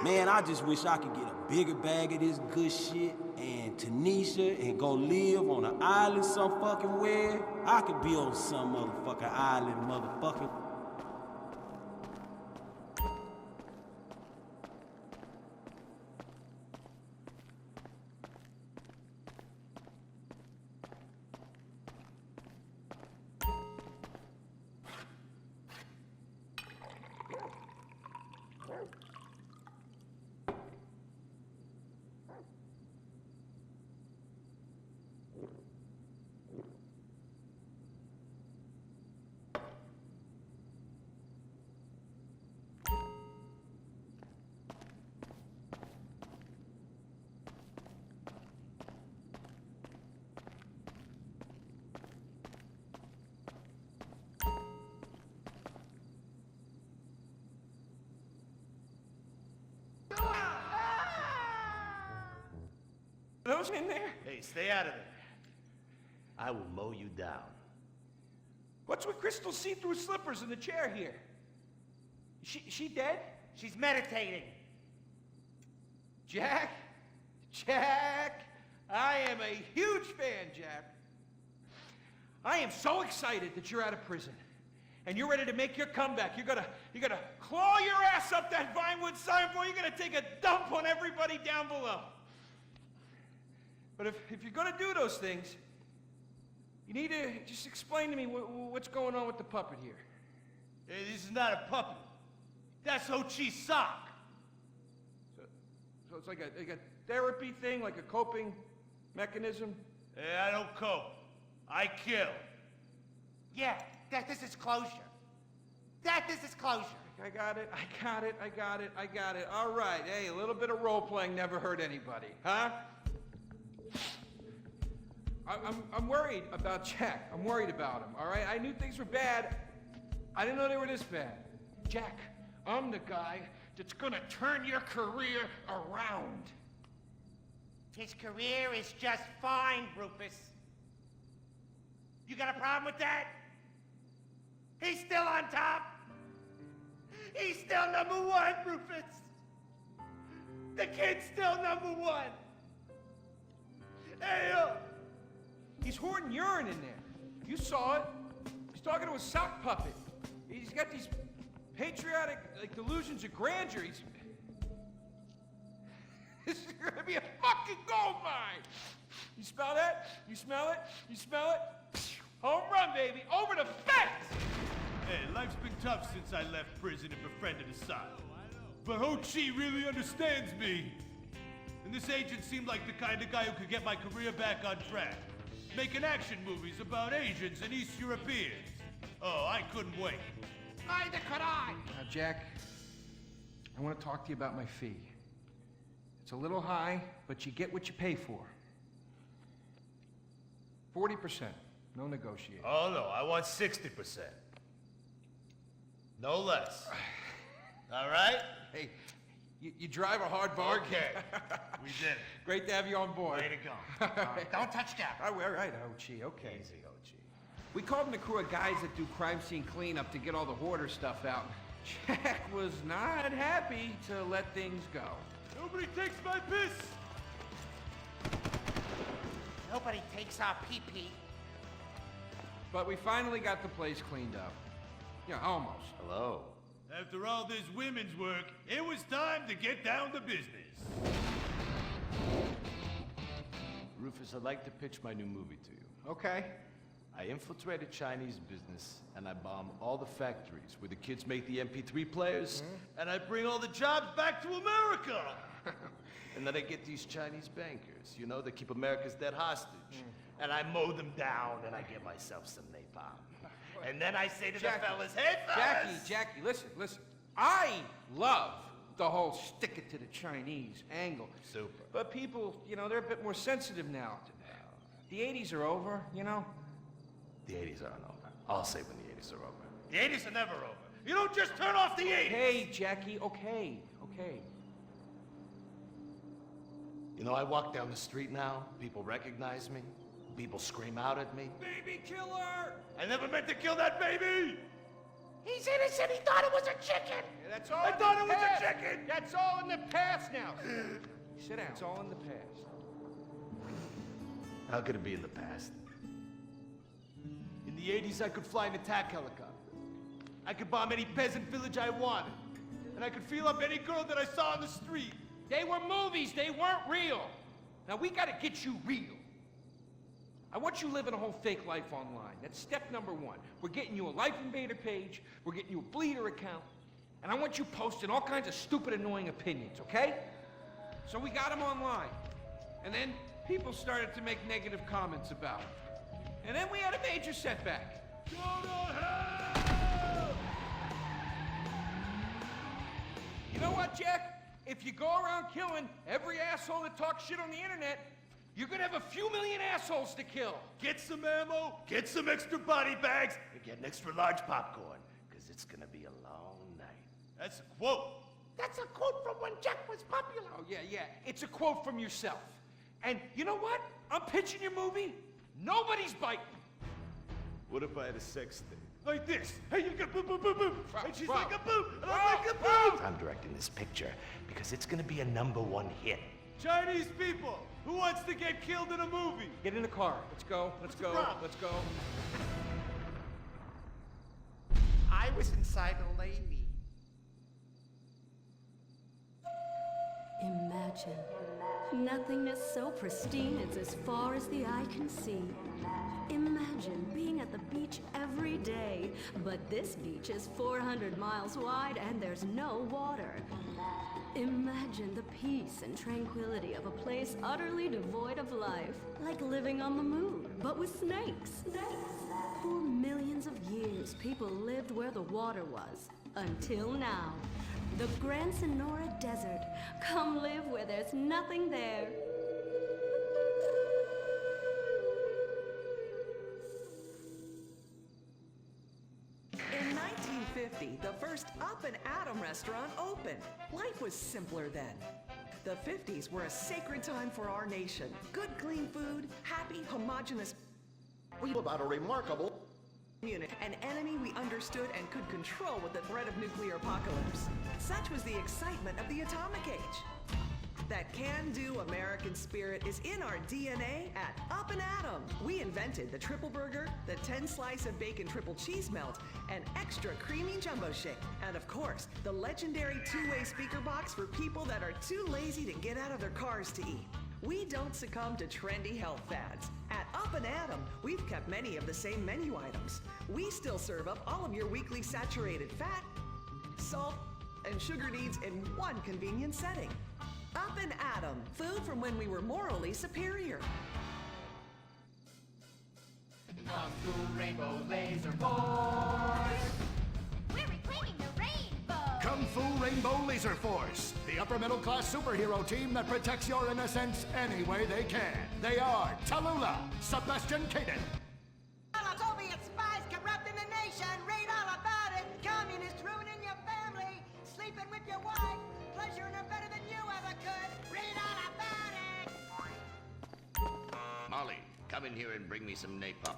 Man, I just wish I could get a bigger bag of this good shit and Tanisha and go live on an island some fucking where. I could be on some motherfucking island, motherfucking. Those in there? Hey, stay out of there. I will mow you down. What's with Crystal's see-through slippers in the chair here? She dead? She's meditating. Jack? Jack! I am a huge fan, Jack. I am so excited that you're out of prison. And you're ready to make your comeback. You're gonna claw your ass up that Vinewood signboard. You're gonna take a dump on everybody down below. But if you're gonna do those things, you need to just explain to me what's going on with the puppet here. Hey, this is not a puppet. That's Ho Chi's sock. So it's like a therapy thing, like a coping mechanism? Hey, I don't cope. I kill. Yeah, this is closure. This is closure. I got it. All right, hey, a little bit of role-playing never hurt anybody, huh? I'm worried about Jack. I'm worried about him, all right? I knew things were bad. I didn't know they were this bad. Jack, I'm the guy that's gonna turn your career around. His career is just fine, Rufus. You got a problem with that? He's still on top. He's still #1, Rufus. The kid's still #1. Hey, He's hoarding urine in there. You saw it. He's talking to a sock puppet. He's got these patriotic, like, delusions of grandeur. This is gonna be a fucking gold mine. You smell that? You smell it? You smell it? Home run, baby. Over the fence! Hey, life's been tough since I left prison and befriended Assad. But Ho Chi really understands me. And this agent seemed like the kind of guy who could get my career back on track. Making action movies about Asians and East Europeans. Oh, I couldn't wait. neither could I. Now, Jack, I want to talk to you about my fee. It's a little high, but you get what you pay for. 40%. No negotiating. Oh, no, I want 60%. No less. All right? Hey, you drive a hard bargain. Okay. We did it. Great to have you on board. Way to go. Don't touch Jack. All right, Ho-Chi, okay. Easy, Ho Chi. We called in a crew of guys that do crime scene cleanup to get all the hoarder stuff out. Jack was not happy to let things go. Nobody takes my piss! Nobody takes our pee-pee. But we finally got the place cleaned up. Yeah, almost. Hello. After all this women's work, it was time to get down to business. Rufus, I'd like to pitch my new movie to you. Okay. I infiltrated Chinese business, and I bomb all the factories where the kids make the MP3 players, And I bring all the jobs back to America! and then I get these Chinese bankers, you know, that keep America's debt hostage. And I mow them down, and I get myself some napalm. And then I say to Jackie, the fellas, hey fellas! Jackie, listen. I love the whole stick it to the Chinese angle. Super. But people, they're a bit more sensitive now. The 80s are over, The 80s aren't over. I'll say when the 80s are over. The 80s are never over. You don't just turn off the 80s! Hey, Jackie, okay. You know, I walk down the street now, people recognize me, people scream out at me. Baby killer! I never meant to kill that baby! He's innocent. He thought it was a chicken. Yeah, that's all I in the thought it was a past. chicken. That's all in the past now. Sit down. It's all in the past. How could it be in the past? In the 80s, I could fly an attack helicopter. I could bomb any peasant village I wanted. And I could feel up any girl that I saw on the street. They were movies. They weren't real. Now we gotta get you real. I want you living a whole fake life online. That's step number one. We're getting you a Life Invader page. We're getting you a Bleeder account. And I want you posting all kinds of stupid, annoying opinions, okay? So we got them online. And then people started to make negative comments about it. And then we had a major setback. Go to hell! You know what, Jack? If you go around killing every asshole that talks shit on the internet, you're gonna have a few million assholes to kill. Get some ammo, get some extra body bags, and get an extra large popcorn, because it's gonna be a long night. That's a quote. That's a quote from when Jack was popular. Oh, yeah. It's a quote from yourself. And you know what? I'm pitching your movie. Nobody's biting. What if I had a sex thing? Like this. Hey, you got boom, boom, boom, boom. And she's Rob. like a boom, and I'm Rob, like a boom. I'm directing this picture because it's gonna be a #1 hit. Chinese people, who wants to get killed in a movie? Get in the car. Let's go. Let's go. Rob. Let's go. I was inside a lady. Imagine. Nothingness so pristine it's as far as the eye can see. Imagine being at the beach every day, but this beach is 400 miles wide and there's no water. Imagine the peace and tranquility of a place utterly devoid of life, like living on the moon, but with snakes. For millions of years, people lived where the water was, until now. The Gran Sonora Desert. Come live where there's nothing there. In 1950, the first Up and Atom restaurant opened. Life was simpler then. The 50s were a sacred time for our nation. Good, clean food, happy, homogenous About a remarkable unit, an enemy we understood and could control with the threat of nuclear apocalypse. Such was the excitement of the atomic age. That can-do American spirit is in our DNA at Up and Atom. We invented the triple burger, the 10-slice of bacon triple cheese melt, an extra creamy jumbo shake, and of course, the legendary two-way speaker box for people that are too lazy to get out of their cars to eat. We don't succumb to trendy health fads. At Up and Atom, we've kept many of the same menu items. We still serve up all of your weekly saturated fat, salt, and sugar needs in one convenient setting. Up and Atom, food from when we were morally superior. Kung Fu Rainbow Laser Force! We're reclaiming the rainbow! Kung Fu Rainbow Laser Force, the upper middle class superhero team that protects your innocence any way they can. They are Tallulah, Sebastian Caden, Soviet spies corrupting the nation. Read all about it. Communists ruining your family. Sleeping with your wife. Pleasuring her better than you ever could. Read all about it. Molly, come in here and bring me some napalm.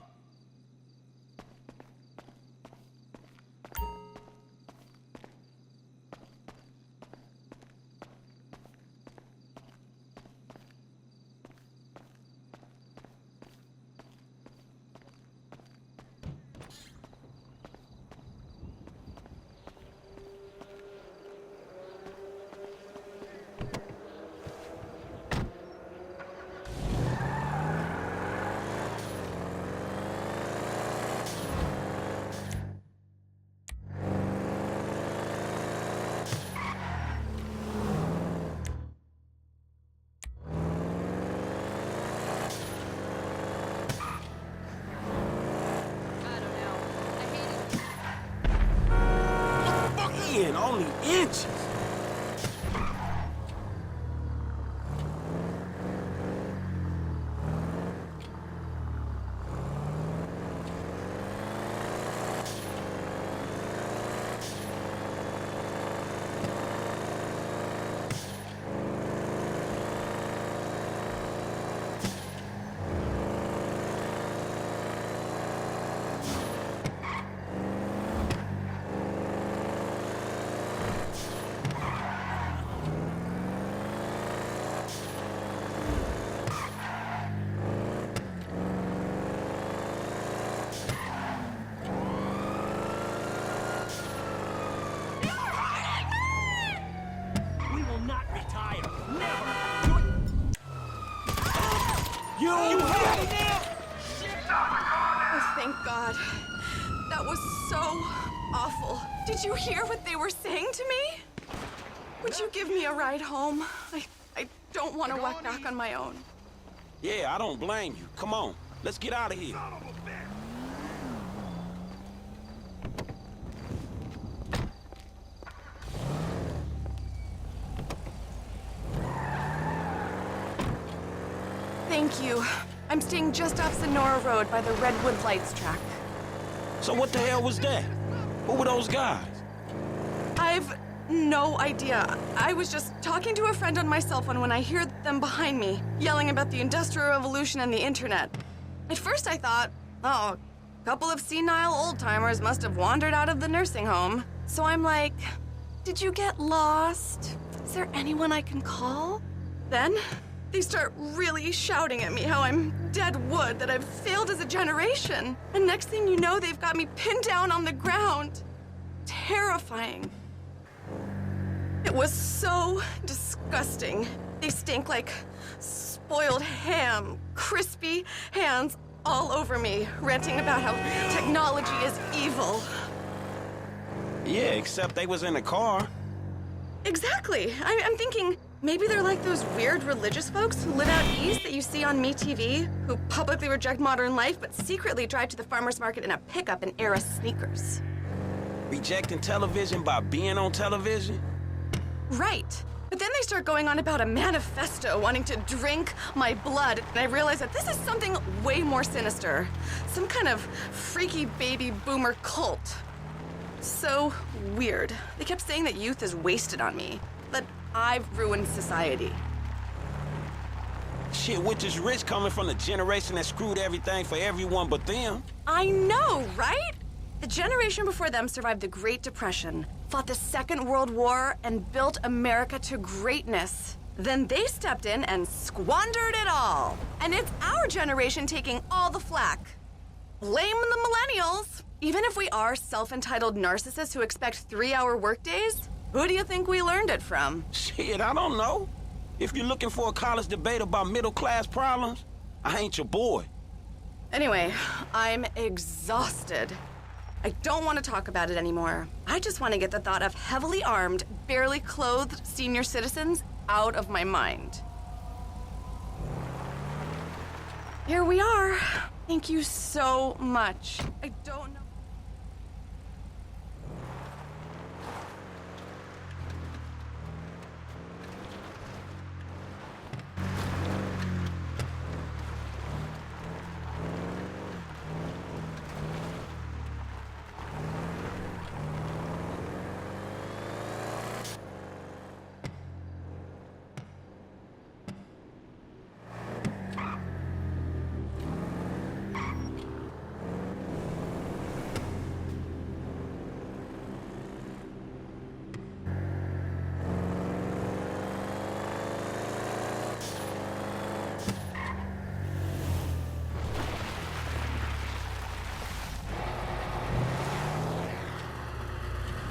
Thank God. That was so awful. Did you hear what they were saying to me? Would you give me a ride home? I don't want to walk back on my own. Yeah, I don't blame you. Come on, let's get out of here. Thank you. I'm staying just off Sonora Road by the Redwood Lights track. So what the hell was that? Who were those guys? I've no idea. I was just talking to a friend on my cell phone when I heard them behind me, yelling about the Industrial Revolution and the internet. At first I thought, oh, a couple of senile old-timers must have wandered out of the nursing home. So I'm like, did you get lost? Is there anyone I can call? Then they start really shouting at me how I'm dead wood, that I've failed as a generation. And next thing you know, they've got me pinned down on the ground. Terrifying. It was so disgusting. They stink like spoiled ham, crispy hands all over me, ranting about how technology is evil. Yeah, except they was in a car. Exactly. I'm thinking, maybe they're like those weird religious folks who live out east that you see on MeTV, who publicly reject modern life but secretly drive to the farmer's market in a pickup and Era sneakers. Rejecting television by being on television? Right. But then they start going on about a manifesto wanting to drink my blood, and I realize that this is something way more sinister. Some kind of freaky baby boomer cult. So weird. They kept saying that youth is wasted on me, that I've ruined society. Shit, which is rich coming from the generation that screwed everything for everyone but them. I know, right? The generation before them survived the Great Depression, fought the Second World War, and built America to greatness. Then they stepped in and squandered it all. And it's our generation taking all the flack. Blame the millennials. Even if we are self-entitled narcissists who expect 3-hour workdays, who do you think we learned it from? Shit, I don't know. If you're looking for a college debate about middle-class problems, I ain't your boy. Anyway, I'm exhausted. I don't want to talk about it anymore. I just want to get the thought of heavily armed, barely clothed senior citizens out of my mind. Here we are. Thank you so much. I don't know.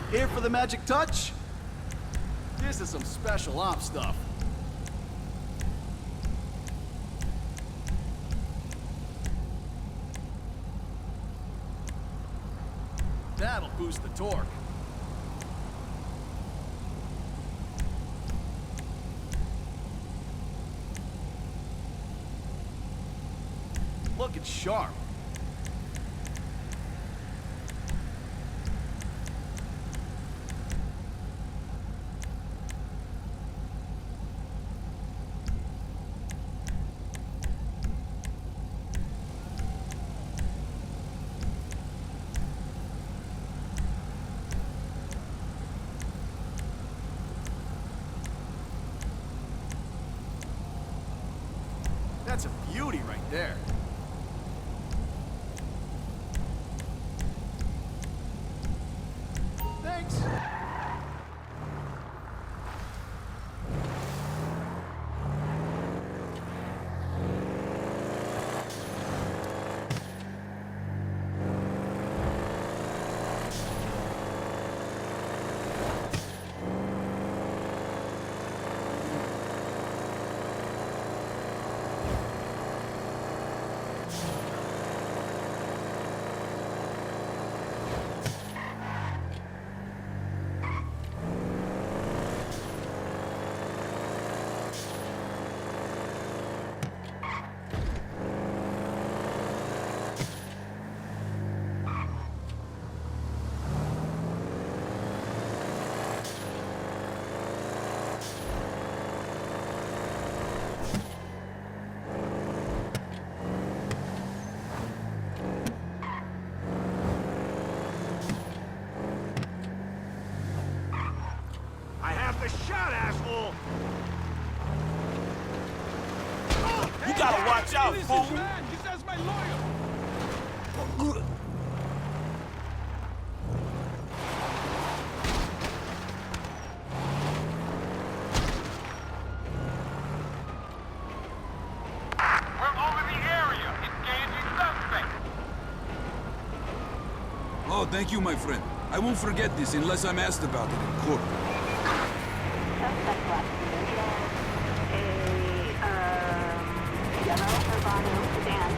Here for the magic touch? This is some special ops stuff. That'll boost the torque. Looking sharp. That's a beauty right there. Thanks. out, fool! Just ask my lawyer! Oh, thank you, my friend. I won't forget this unless I'm asked about it in court. Suspect left a yellow Urbano sedan.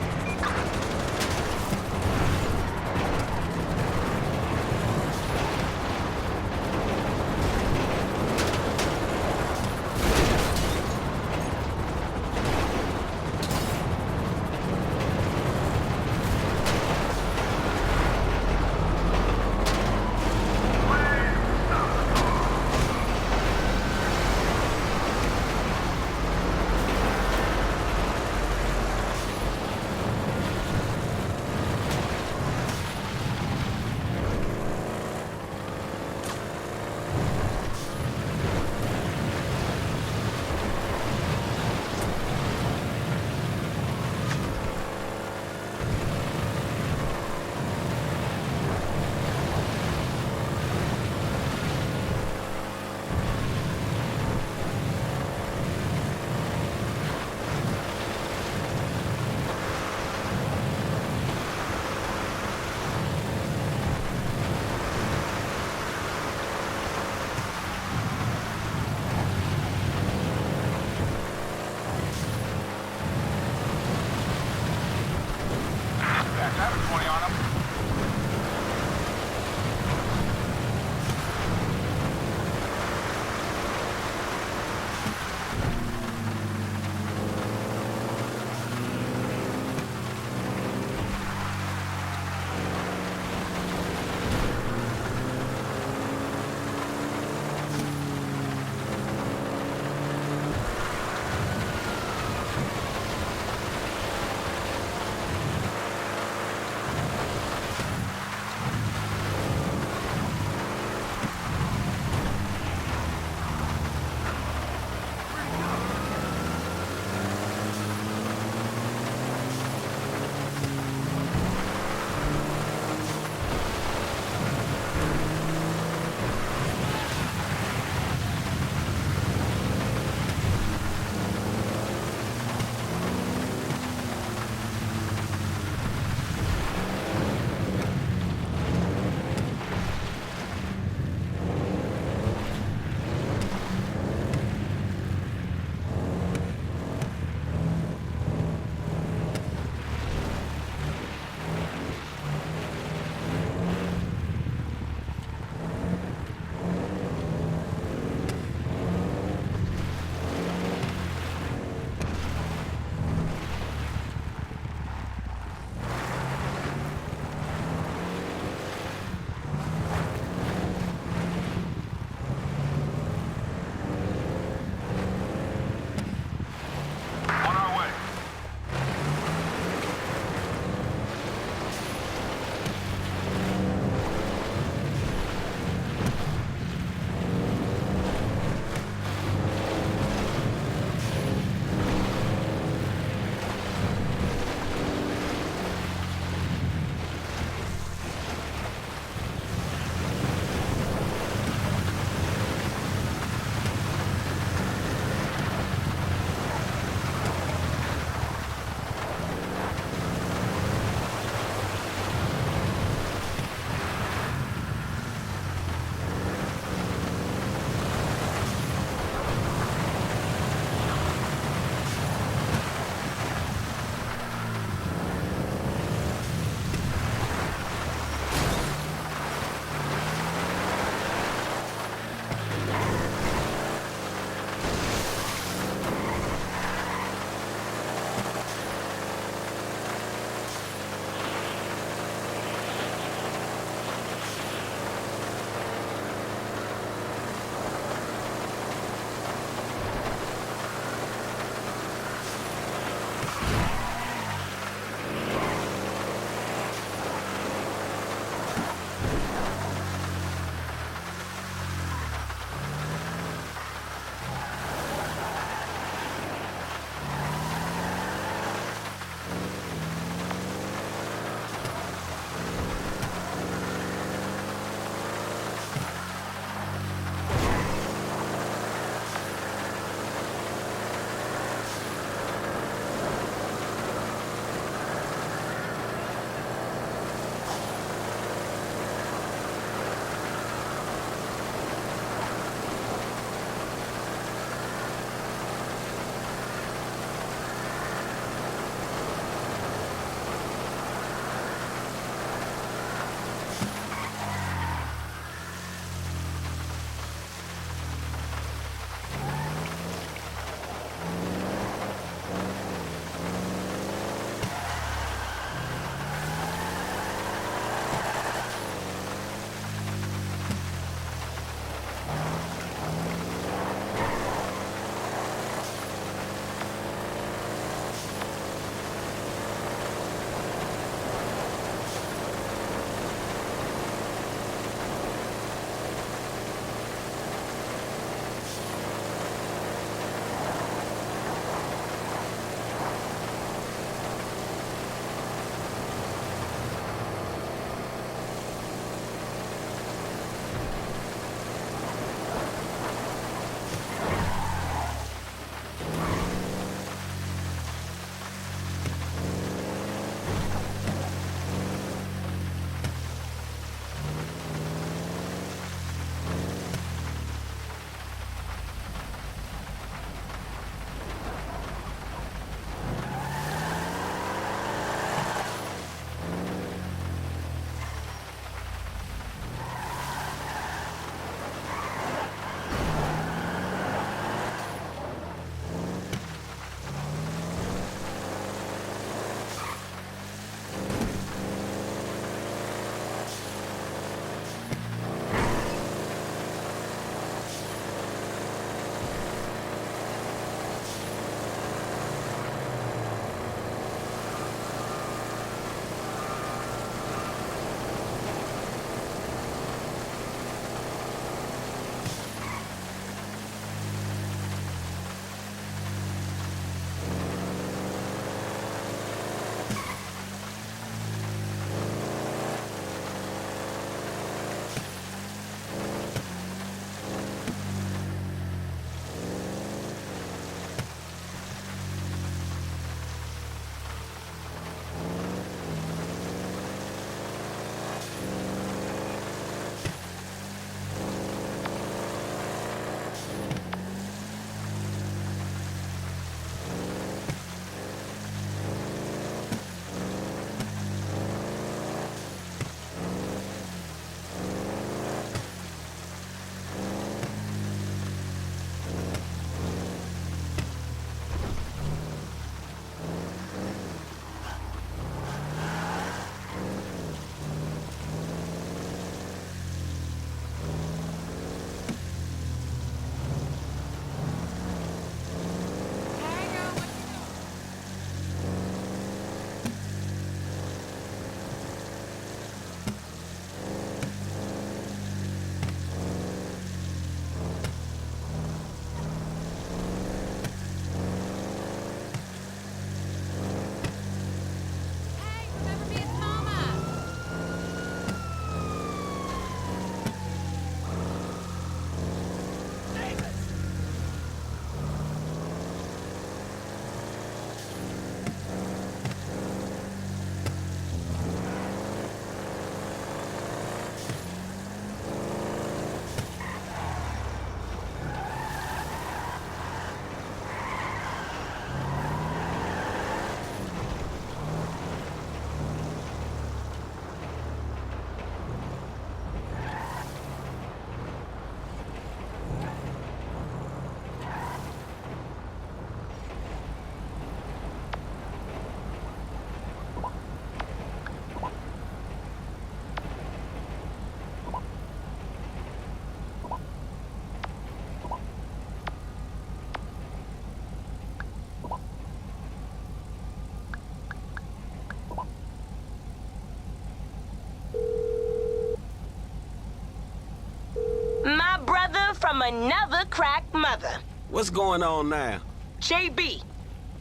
another crack mother. What's going on now? JB.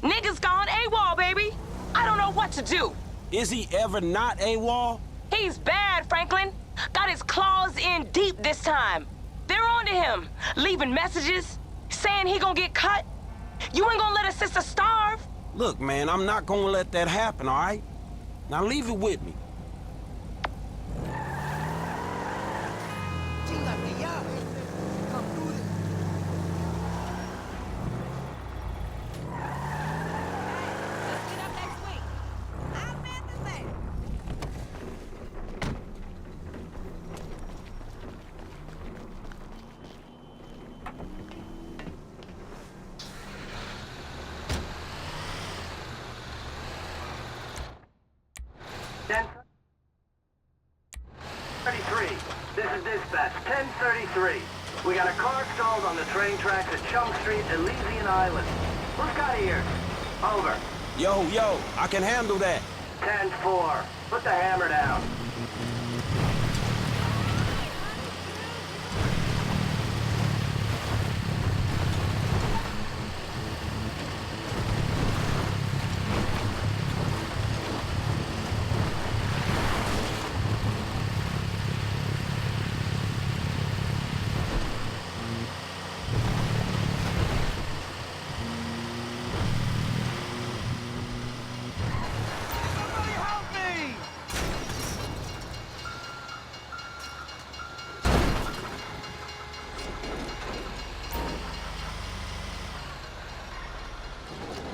Niggas gone AWOL, baby. I don't know what to do. Is he ever not AWOL? He's bad, Franklin. Got his claws in deep this time. They're on to him, leaving messages, saying he gonna get cut. You ain't gonna let a sister starve. Look, man, I'm not gonna let that happen, all right? Now leave it with me. This is dispatch, 1033. We got a car stalled on the train tracks at Chunk Street, Elysian Island. Who's got ears? Over. Yo, I can handle that. 10-4. Put the hammer down.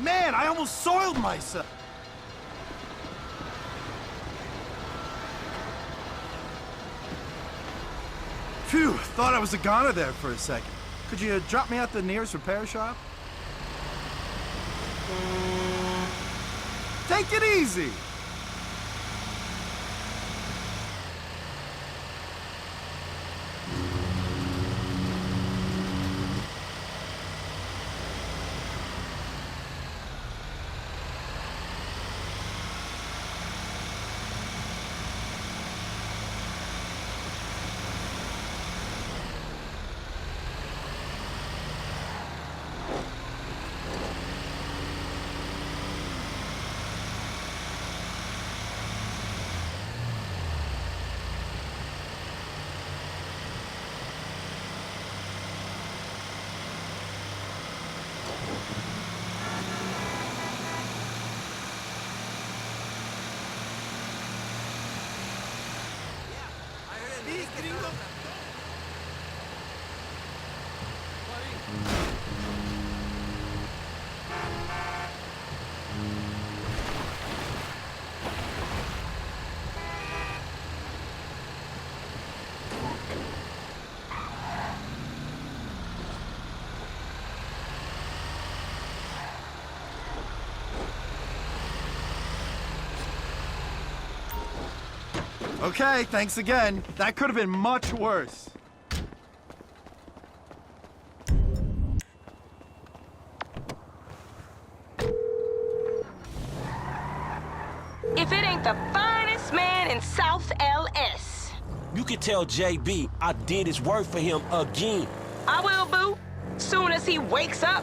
Man, I almost soiled myself. Phew, thought I was a goner there for a second. Could you drop me at the nearest repair shop? Take it easy. Okay, thanks again. That could have been much worse. If it ain't the finest man in South LS. You can tell JB I did his work for him again. I will, boo. Soon as he wakes up.